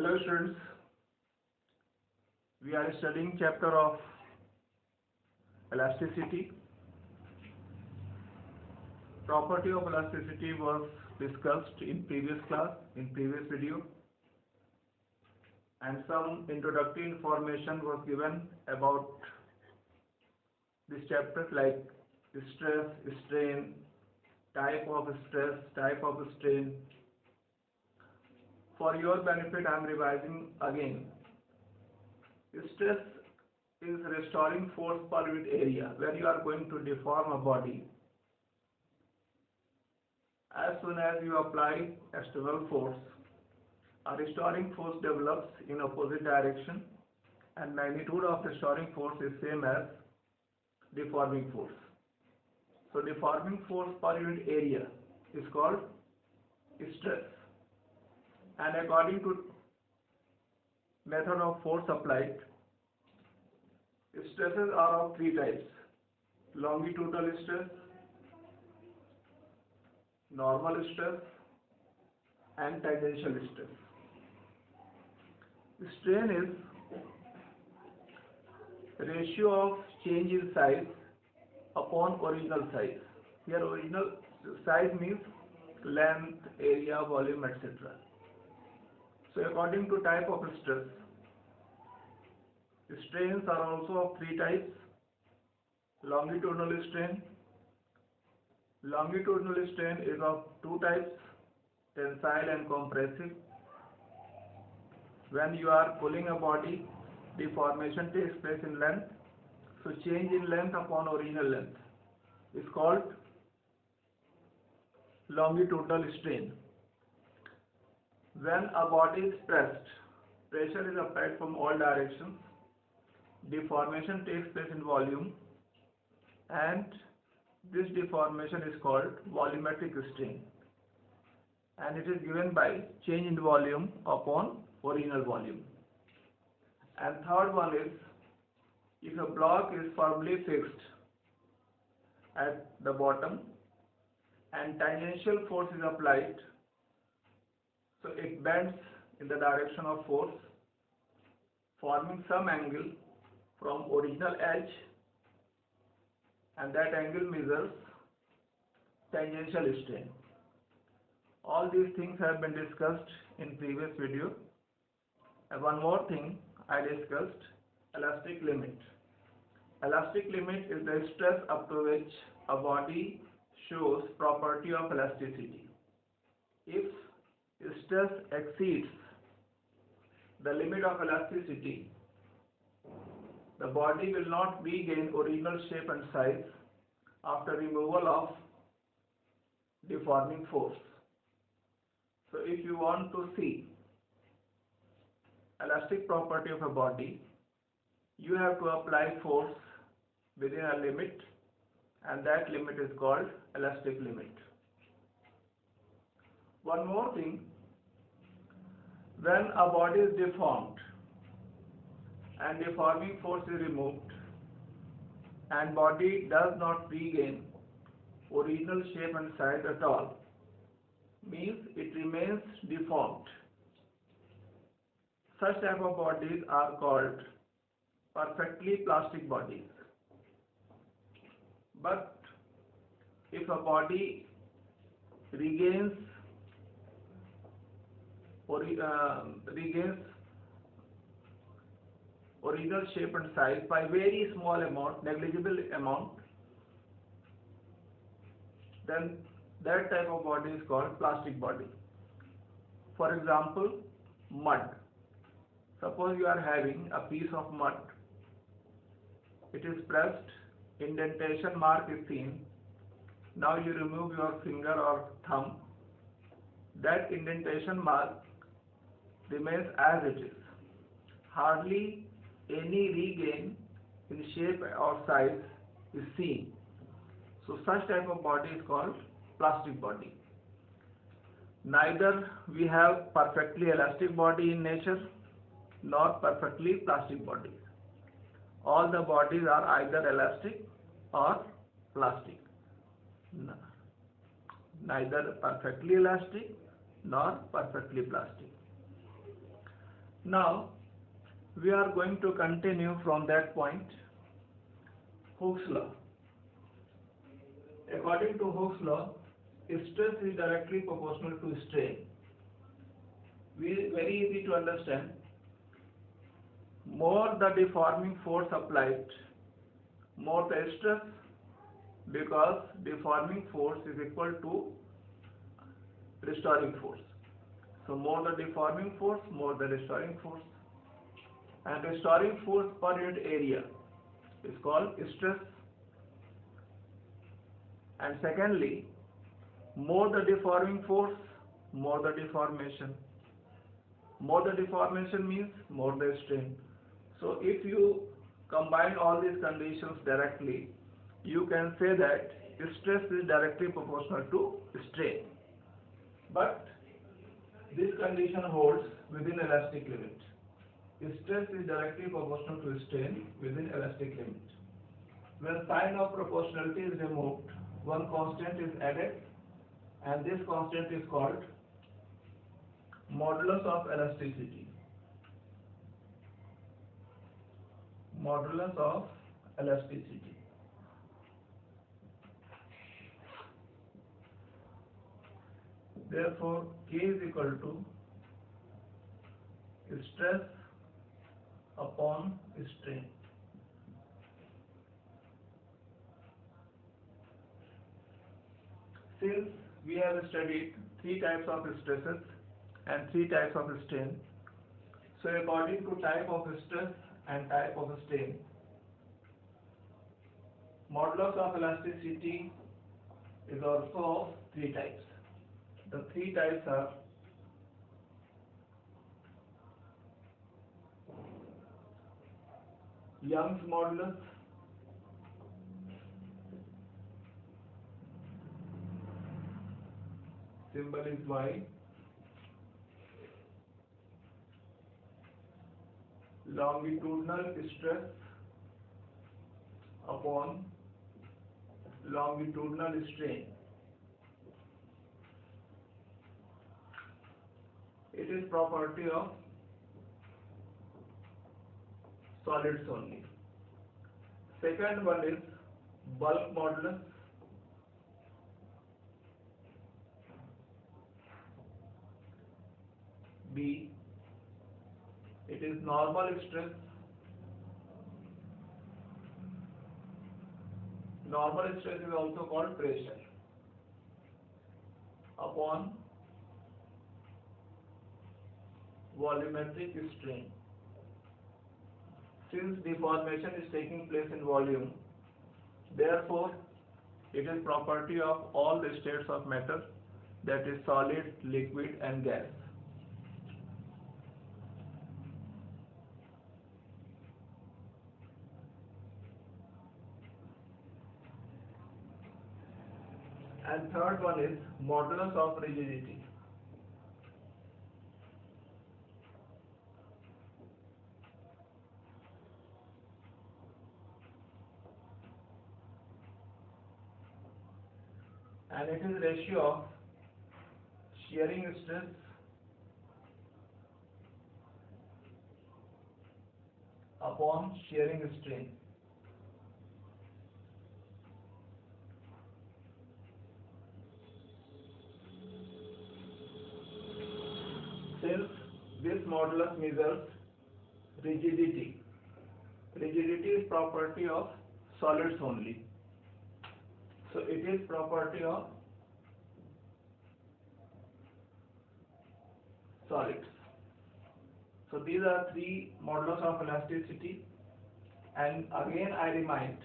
Hello students, we are studying chapter of elasticity. Property of elasticity was discussed in previous class, in previous video, and some introductory information was given about this chapter like stress, strain, type of stress, type of strain. For your benefit, I am revising again. Stress is restoring force per unit area. When you are going to deform a body, as soon as you apply external force, a restoring force develops in opposite direction, and magnitude of restoring force is same as deforming force. So deforming force per unit area is called stress. And according to method of force applied, stresses are of three types: longitudinal stress, normal stress, and tangential stress. Strain is ratio of change in size upon original size. Here original size means length, area, volume, etc. So according to type of stress, strains are also of three types: longitudinal strain. Longitudinal strain is of two types: tensile and compressive. When you are pulling a body, deformation takes place in length, so change in length upon original length is called longitudinal strain. When a body is pressed, pressure is applied from all directions, deformation takes place in volume, and this deformation is called volumetric strain, and it is given by change in volume upon original volume. And third one is, if a block is firmly fixed at the bottom and tangential force is applied, so it bends in the direction of force, forming some angle from original edge, and that angle measures tangential strain. All these things have been discussed in previous video. And one more thing I discussed: elastic limit. Elastic limit is the stress up to which a body shows property of elasticity. If stress exceeds the limit of elasticity, the body will not regain original shape and size after removal of deforming force. So if you want to see elastic property of a body, you have to apply force within a limit, and that limit is called elastic limit. One more thing, when a body is deformed and deforming force is removed and body does not regain original shape and size at all, means it remains deformed. Such type of bodies are called perfectly plastic bodies. But if a body regains original shape and size by very small amount, negligible amount, then that type of body is called plastic body. For example, mud. Suppose you are having a piece of mud. It is pressed, indentation mark is seen. Now you remove your finger or thumb. That indentation mark remains as it is. Hardly any regain in shape or size is seen. So such type of body is called plastic body. Neither we have perfectly elastic body in nature nor perfectly plastic bodies. All the bodies are either elastic or plastic. Neither perfectly elastic nor perfectly plastic. Now we are going to continue from that point. Hooke's law. According to Hooke's law, stress is directly proportional to strain. Very easy to understand. More the deforming force applied, more the stress, because deforming force is equal to restoring force. So more the deforming force, more the restoring force. And restoring force per unit area is called stress. And secondly, more the deforming force, more the deformation. More the deformation means more the strain. So if you combine all these conditions directly, you can say that stress is directly proportional to strain. But this condition holds within elastic limit. Stress is directly proportional to strain within elastic limit. When sign of proportionality is removed, one constant is added, and this constant is called modulus of elasticity. Modulus of elasticity. Therefore, K is equal to stress upon strain. Since we have studied three types of stresses and three types of strain, so according to type of stress and type of strain, modulus of elasticity is also of three types. The three types are Young's modulus, symbol is Y, longitudinal stress upon longitudinal strain. It is property of solids only. Second one is bulk modulus. B. It is normal stress. Normal stress is also called pressure upon volumetric strain. Since deformation is taking place in volume, therefore it is property of all the states of matter, that is solid, liquid and gas. And third one is modulus of rigidity. And it is ratio of shearing stress upon shearing strain. Since this modulus measures rigidity, rigidity is property of solids only. So it is property of solids. So these are three modulus of elasticity, and again I remind,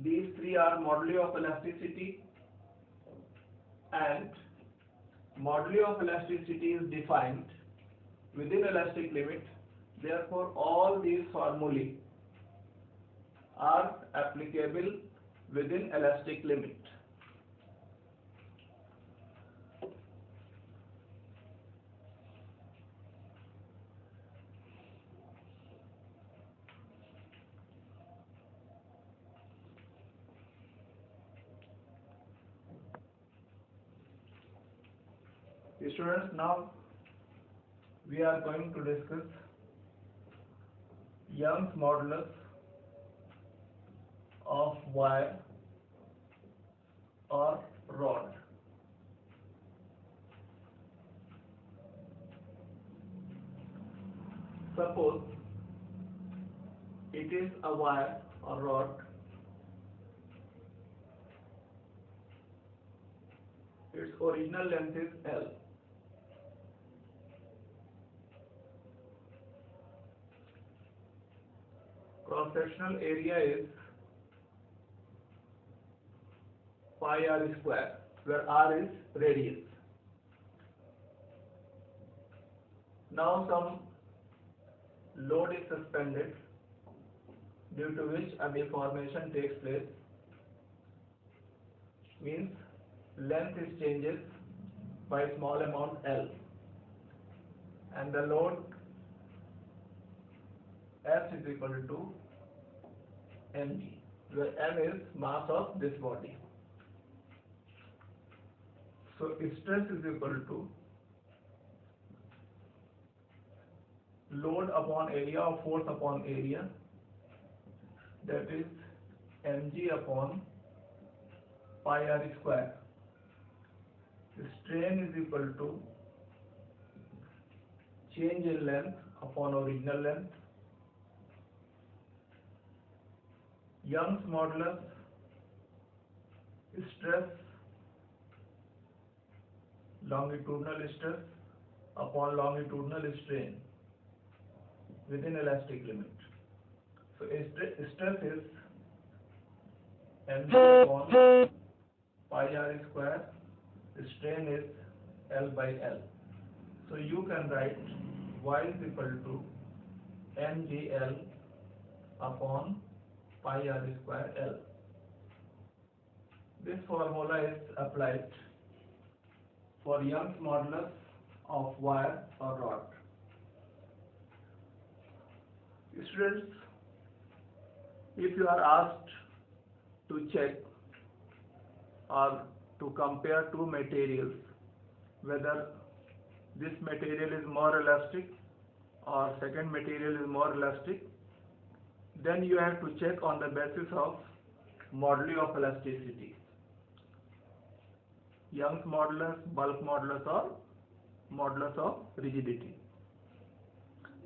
these three are moduli of elasticity, and moduli of elasticity is defined within elastic limit. Therefore all these formulae are applicable within elastic limit. Students, now we are going to discuss Young's modulus of wire or rod. Suppose it is a wire or rod its original length is L. Cross-sectional area is pi r square, where r is radius. Now some load is suspended, due to which a deformation takes place, means length is changes by small amount L, and the load F is equal to mg, where m is mass of this body. So stress is equal to load upon area or force upon area, that is mg upon pi r square. Strain is equal to change in length upon original length. Young's modulus stress, longitudinal stress upon longitudinal strain within elastic limit. So stress is mg upon pi r square, strain is L by L. So you can write y is equal to mgl upon pi r square L. This formula is applied for Young's modulus of wire or rod. Students, if you are asked to check or to compare two materials, whether this material is more elastic or second material is more elastic, then you have to check on the basis of moduli of elasticity. Young's modulus, bulk modulus, or modulus of rigidity.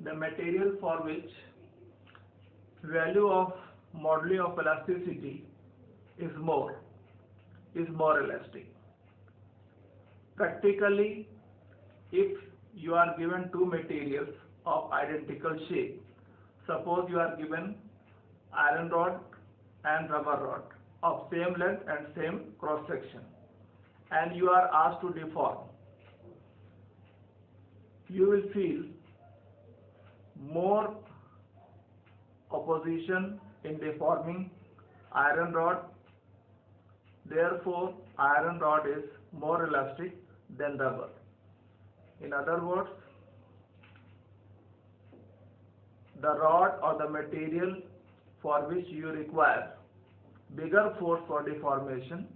The material for which value of moduli of elasticity is more elastic. Practically, if you are given two materials of identical shape, suppose you are given iron rod and rubber rod of same length and same cross section, and you are asked to deform, you will feel more opposition in deforming iron rod. Therefore, iron rod is more elastic than rubber. In other words, the rod or the material for which you require bigger force for deformation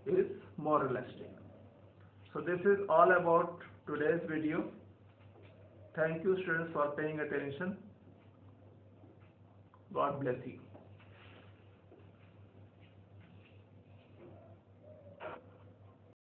is more elastic. So this is all about today's video. Thank you, students, for paying attention. God bless you.